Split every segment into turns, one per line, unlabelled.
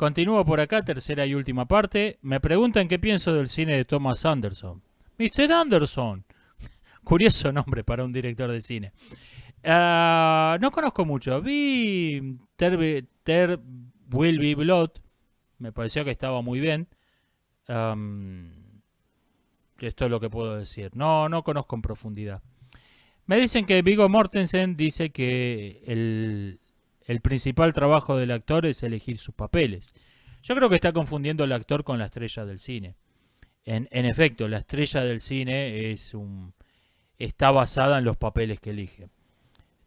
Continúo por acá, tercera y última parte. Me preguntan qué pienso del cine de Thomas Anderson. Mr. Anderson. Curioso nombre para un director de cine. No conozco mucho. Vi Ter Will Be Blood. Me pareció que estaba muy bien. Esto es lo que puedo decir. No conozco en profundidad. Me dicen que Viggo Mortensen dice que el principal trabajo del actor es elegir sus papeles. Yo creo que está confundiendo al actor con la estrella del cine. En efecto, la estrella del cine está basada en los papeles que elige.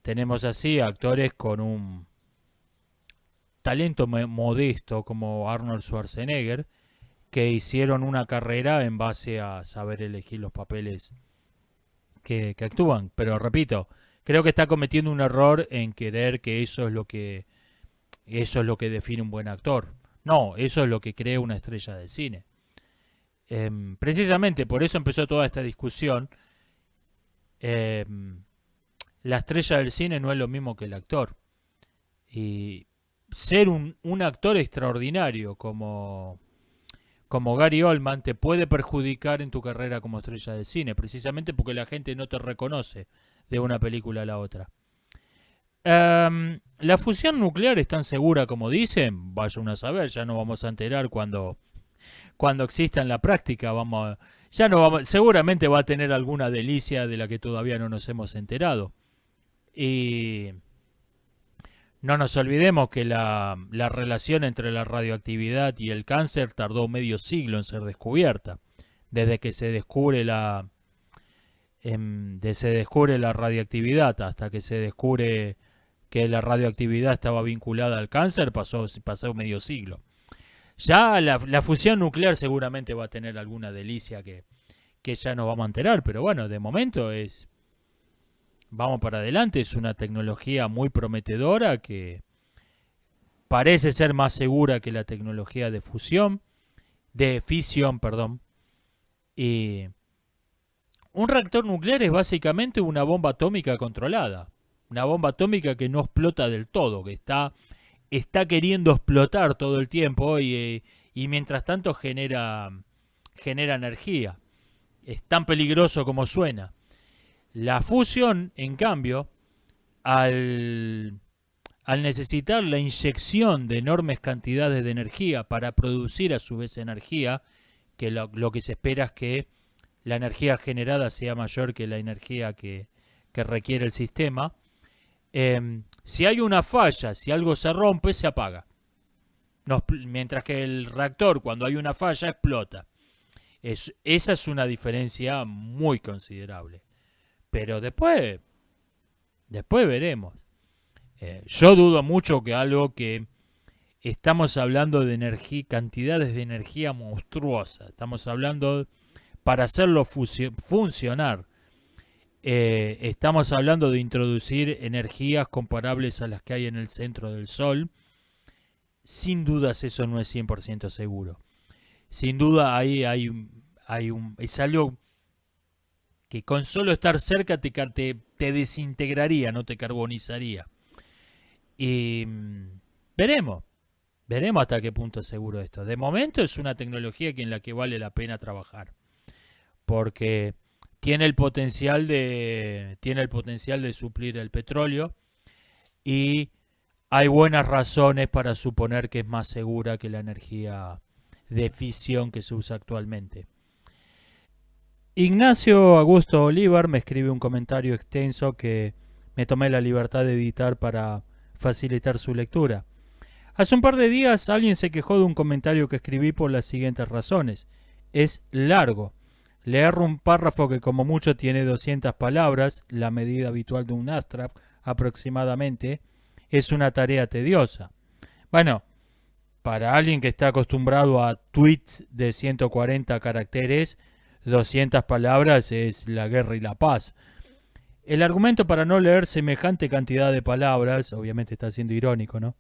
Tenemos así actores con un talento modesto como Arnold Schwarzenegger, que hicieron una carrera en base a saber elegir los papeles que actúan. Pero repito, creo que está cometiendo un error en querer que eso es lo que define un buen actor. No, eso es lo que crea una estrella de cine. Precisamente por eso empezó toda esta discusión. La estrella del cine no es lo mismo que el actor. Y ser un actor extraordinario como Gary Oldman te puede perjudicar en tu carrera como estrella de cine, precisamente porque la gente no te reconoce de una película a la otra. La fusión nuclear es tan segura como dicen, vaya uno a saber, ya nos vamos a enterar cuando exista en la práctica, ya no vamos, seguramente va a tener alguna delicia de la que todavía no nos hemos enterado. Y no nos olvidemos que la relación entre la radioactividad y el cáncer tardó medio siglo en ser descubierta. Desde que se descubre la radioactividad hasta que se descubre que la radioactividad estaba vinculada al cáncer, pasó medio siglo. Ya la fusión nuclear seguramente va a tener alguna delicia que ya nos vamos a enterar, pero bueno, de momento vamos para adelante, es una tecnología muy prometedora que parece ser más segura que la tecnología de fisión, perdón. Y un reactor nuclear es básicamente una bomba atómica controlada, una bomba atómica que no explota del todo, que está queriendo explotar todo el tiempo y mientras tanto genera energía. Es tan peligroso como suena. La fusión, en cambio, al necesitar la inyección de enormes cantidades de energía para producir a su vez energía, que lo que se espera es que la energía generada sea mayor que la energía que requiere el sistema, si hay una falla, si algo se rompe, se apaga. Mientras que el reactor, cuando hay una falla, explota. Esa es una diferencia muy considerable. Pero después veremos. Yo dudo mucho que algo que estamos hablando de energía, cantidades de energía monstruosas. Estamos hablando para hacerlo funcionar. Estamos hablando de introducir energías comparables a las que hay en el centro del Sol. Sin dudas eso no es 100% seguro. Sin duda es algo que con solo estar cerca te desintegraría, no te carbonizaría. Y veremos hasta qué punto es seguro esto. De momento es una tecnología en la que vale la pena trabajar, porque tiene el potencial de suplir el petróleo y hay buenas razones para suponer que es más segura que la energía de fisión que se usa actualmente. Ignacio Augusto Olivar me escribe un comentario extenso que me tomé la libertad de editar para facilitar su lectura. Hace un par de días alguien se quejó de un comentario que escribí por las siguientes razones. Es largo. Leer un párrafo que como mucho tiene 200 palabras, la medida habitual de un abstract aproximadamente, es una tarea tediosa. Bueno, para alguien que está acostumbrado a tweets de 140 caracteres, 200 palabras es la guerra y la paz. El argumento para no leer semejante cantidad de palabras, obviamente está siendo irónico, ¿no?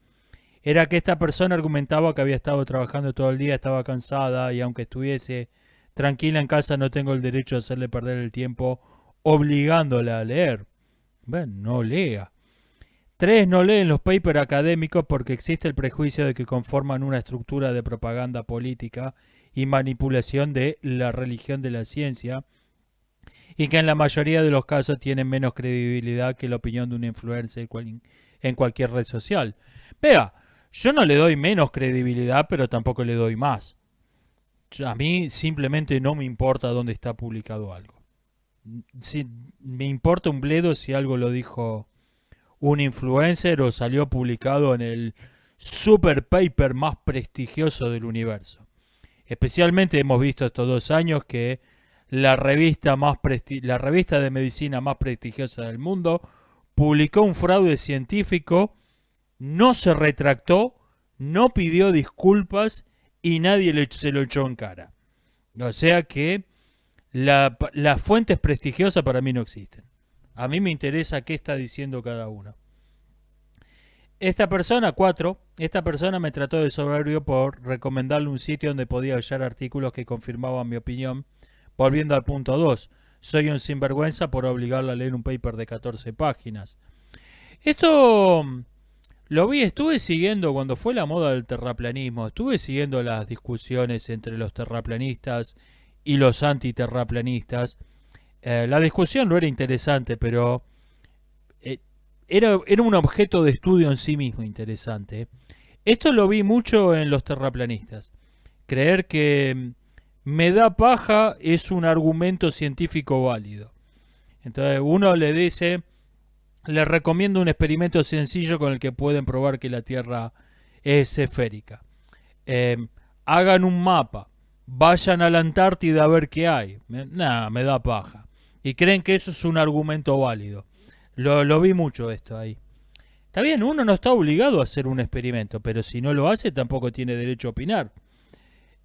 Era que esta persona argumentaba que había estado trabajando todo el día, estaba cansada y aunque estuviese tranquila en casa no tengo el derecho de hacerle perder el tiempo obligándola a leer. Bueno, no lea. 3. No leen los papers académicos porque existe el prejuicio de que conforman una estructura de propaganda política y manipulación de la religión de la ciencia y que en la mayoría de los casos tienen menos credibilidad que la opinión de un influencer en cualquier red social. Vea, yo no le doy menos credibilidad, pero tampoco le doy más. A mí simplemente no me importa dónde está publicado algo. Si, me importa un bledo si algo lo dijo un influencer o salió publicado en el super paper más prestigioso del universo. Especialmente hemos visto estos 2 años que la revista de medicina más prestigiosa del mundo publicó un fraude científico, no se retractó, no pidió disculpas y nadie se lo echó en cara. O sea que las fuentes prestigiosas para mí no existen. A mí me interesa qué está diciendo cada uno. Esta persona me trató de soberbio por recomendarle un sitio donde podía hallar artículos que confirmaban mi opinión. Volviendo al punto 2, soy un sinvergüenza por obligarla a leer un paper de 14 páginas. Esto estuve siguiendo cuando fue la moda del terraplanismo, estuve siguiendo las discusiones entre los terraplanistas y los antiterraplanistas. La discusión no era interesante, pero era un objeto de estudio en sí mismo interesante. Esto lo vi mucho en los terraplanistas. Creer que me da paja es un argumento científico válido. Entonces uno le dice, les recomiendo un experimento sencillo con el que pueden probar que la Tierra es esférica. Hagan un mapa, vayan a la Antártida a ver qué hay. Nada, me da paja. Y creen que eso es un argumento válido. Lo vi mucho esto ahí. Está bien, uno no está obligado a hacer un experimento, pero si no lo hace tampoco tiene derecho a opinar.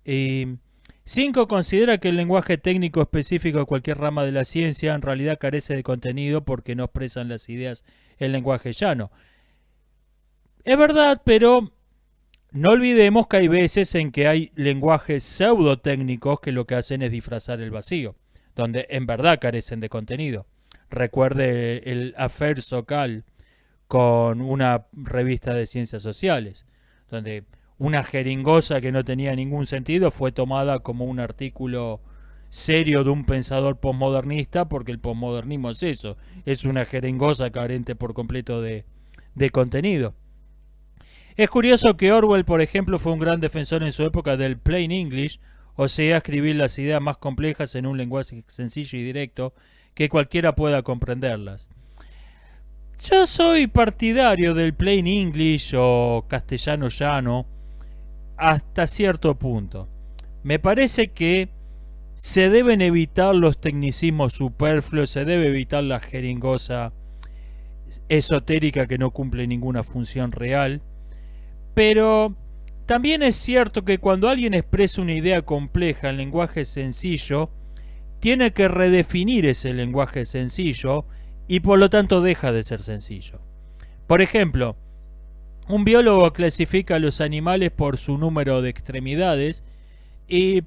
5. Considera que el lenguaje técnico específico de cualquier rama de la ciencia en realidad carece de contenido porque no expresan las ideas en lenguaje llano. Es verdad, pero no olvidemos que hay veces en que hay lenguajes pseudotécnicos que lo que hacen es disfrazar el vacío, donde en verdad carecen de contenido. Recuerde el affair Sokal con una revista de ciencias sociales, donde una jeringosa que no tenía ningún sentido fue tomada como un artículo serio de un pensador posmodernista, porque el posmodernismo es eso, es una jeringosa carente por completo de contenido. Es curioso que Orwell, por ejemplo, fue un gran defensor en su época del plain English, o sea, escribir las ideas más complejas en un lenguaje sencillo y directo que cualquiera pueda comprenderlas. Yo soy partidario del plain English o castellano llano hasta cierto punto. Me parece que se deben evitar los tecnicismos superfluos, se debe evitar la jeringosa esotérica que no cumple ninguna función real, pero también es cierto que cuando alguien expresa una idea compleja en lenguaje sencillo, tiene que redefinir ese lenguaje sencillo y por lo tanto deja de ser sencillo. Por ejemplo, un biólogo clasifica a los animales por su número de extremidades y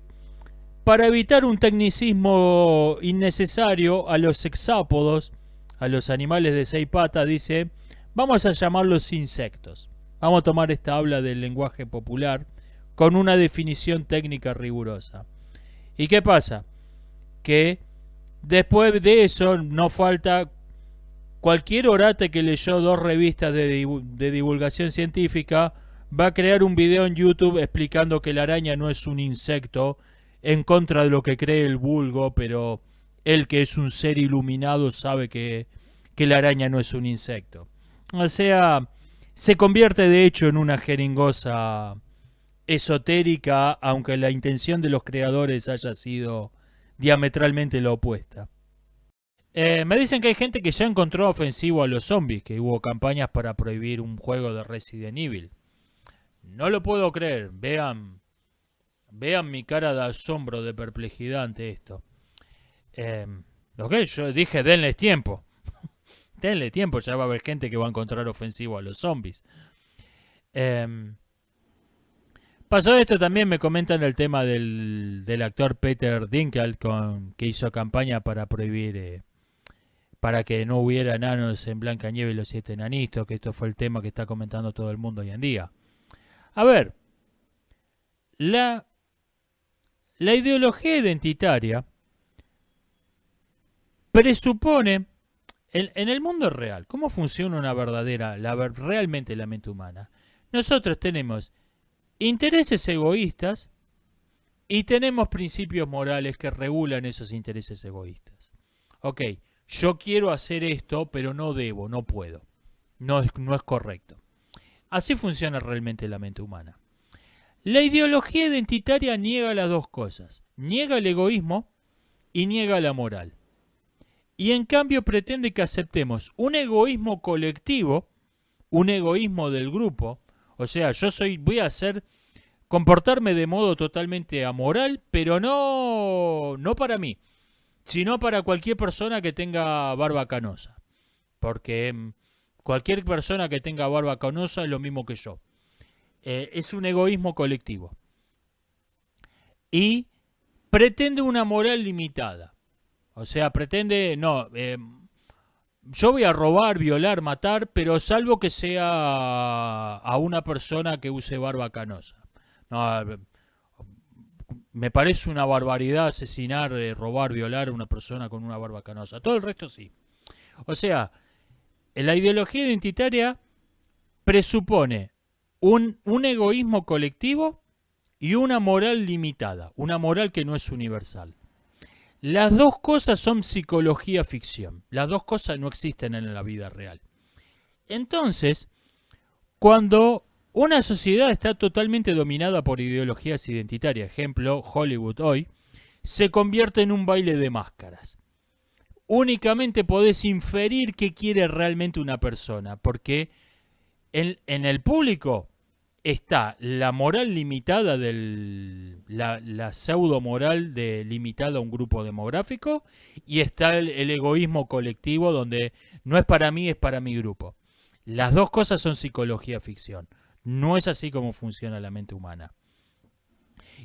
para evitar un tecnicismo innecesario a los hexápodos, a los animales de 6 patas, dice, vamos a llamarlos insectos. Vamos a tomar esta habla del lenguaje popular con una definición técnica rigurosa. ¿Y qué pasa? Que después de eso no falta cualquier orate que leyó 2 revistas de divulgación científica va a crear un video en YouTube explicando que la araña no es un insecto, en contra de lo que cree el vulgo, pero él que es un ser iluminado sabe que la araña no es un insecto. O sea, se convierte de hecho en una jeringosa esotérica, aunque la intención de los creadores haya sido diametralmente la opuesta. Me dicen que hay gente que ya encontró ofensivo a los zombies, que hubo campañas para prohibir un juego de Resident Evil. No lo puedo creer, vean mi cara de asombro, de perplejidad ante esto. Lo que yo dije, denles tiempo. Denle tiempo, ya va a haber gente que va a encontrar ofensivo a los zombies. Pasó esto también, me comentan el tema del actor Peter Dinklage que hizo campaña para prohibir para que no hubiera enanos en Blancanieves y los siete enanitos, que esto fue el tema que está comentando todo el mundo hoy en día. A ver, la ideología identitaria presupone, en el mundo real, ¿cómo funciona una verdadera, realmente la mente humana? Nosotros tenemos intereses egoístas y tenemos principios morales que regulan esos intereses egoístas. Ok, yo quiero hacer esto, pero no debo, no puedo. No es correcto. Así funciona realmente la mente humana. La ideología identitaria niega las dos cosas. Niega el egoísmo y niega la moral. Y en cambio pretende que aceptemos un egoísmo colectivo, un egoísmo del grupo. O sea, voy a comportarme de modo totalmente amoral, pero no para mí, sino para cualquier persona que tenga barba canosa. Porque cualquier persona que tenga barba canosa es lo mismo que yo. Es un egoísmo colectivo. Y pretende una moral limitada. O sea, pretende, yo voy a robar, violar, matar, pero salvo que sea a una persona que use barba canosa. No, me parece una barbaridad asesinar, robar, violar a una persona con una barba canosa. Todo el resto sí. O sea, la ideología identitaria presupone un egoísmo colectivo y una moral limitada, una moral que no es universal. Las dos cosas son psicología ficción. Las dos cosas no existen en la vida real. Entonces, cuando una sociedad está totalmente dominada por ideologías identitarias, ejemplo, Hollywood hoy, se convierte en un baile de máscaras. Únicamente podés inferir qué quiere realmente una persona, porque en el público está la moral limitada, la pseudo moral limitada a un grupo demográfico, y está el egoísmo colectivo donde no es para mí, es para mi grupo. Las dos cosas son psicología ficción. No es así como funciona la mente humana.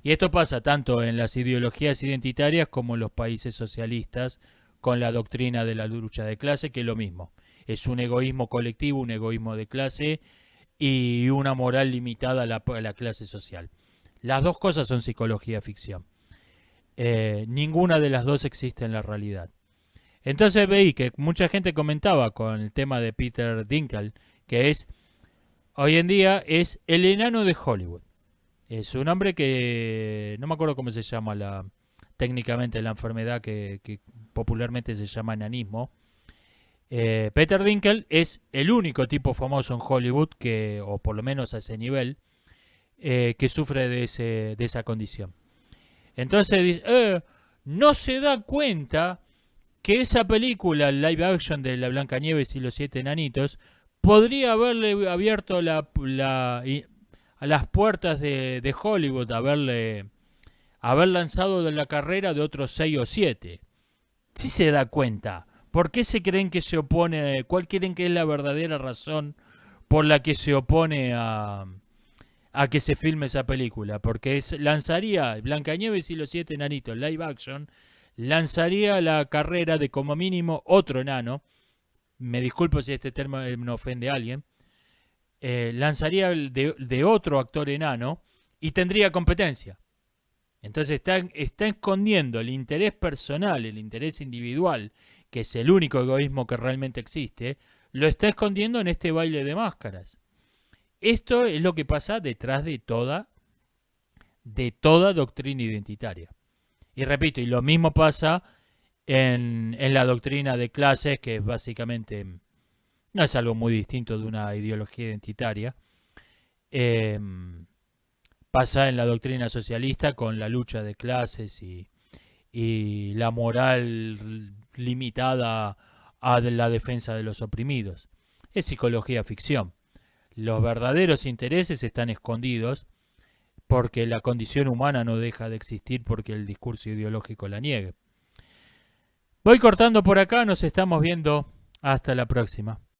Y esto pasa tanto en las ideologías identitarias como en los países socialistas con la doctrina de la lucha de clase, que es lo mismo. Es un egoísmo colectivo, un egoísmo de clase y una moral limitada a la clase social. Las dos cosas son psicología ficción. Ninguna de las dos existe en la realidad. Entonces veí que mucha gente comentaba con el tema de Peter Dinklage, que hoy en día es el enano de Hollywood. Es un hombre que no me acuerdo cómo se llama técnicamente la enfermedad que popularmente se llama enanismo. Peter Dinklage es el único tipo famoso en Hollywood o por lo menos a ese nivel, que sufre de esa condición. Entonces dice, no se da cuenta que esa película, el live action de la Blancanieves y los siete enanitos, podría haberle abierto a las puertas de Hollywood, haber lanzado de la carrera de otros 6 o 7. Sí se da cuenta. ¿Por qué se creen que se opone? ¿Cuál creen que es la verdadera razón por la que se opone a que se filme esa película? Porque lanzaría Blancanieves y los siete enanitos live action, lanzaría la carrera de como mínimo otro enano. Me disculpo si este término ofende a alguien. Lanzaría de otro actor enano y tendría competencia. Entonces está escondiendo el interés personal, el interés individual, que es el único egoísmo que realmente existe, lo está escondiendo en este baile de máscaras. Esto es lo que pasa detrás de toda doctrina identitaria. Y repito, y lo mismo pasa en la doctrina de clases, que es básicamente, no es algo muy distinto de una ideología identitaria. Pasa en la doctrina socialista con la lucha de clases y la moral limitada a la defensa de los oprimidos. Es psicología ficción. Los verdaderos intereses están escondidos porque la condición humana no deja de existir porque el discurso ideológico la niegue. Voy cortando por acá, nos estamos viendo. Hasta la próxima.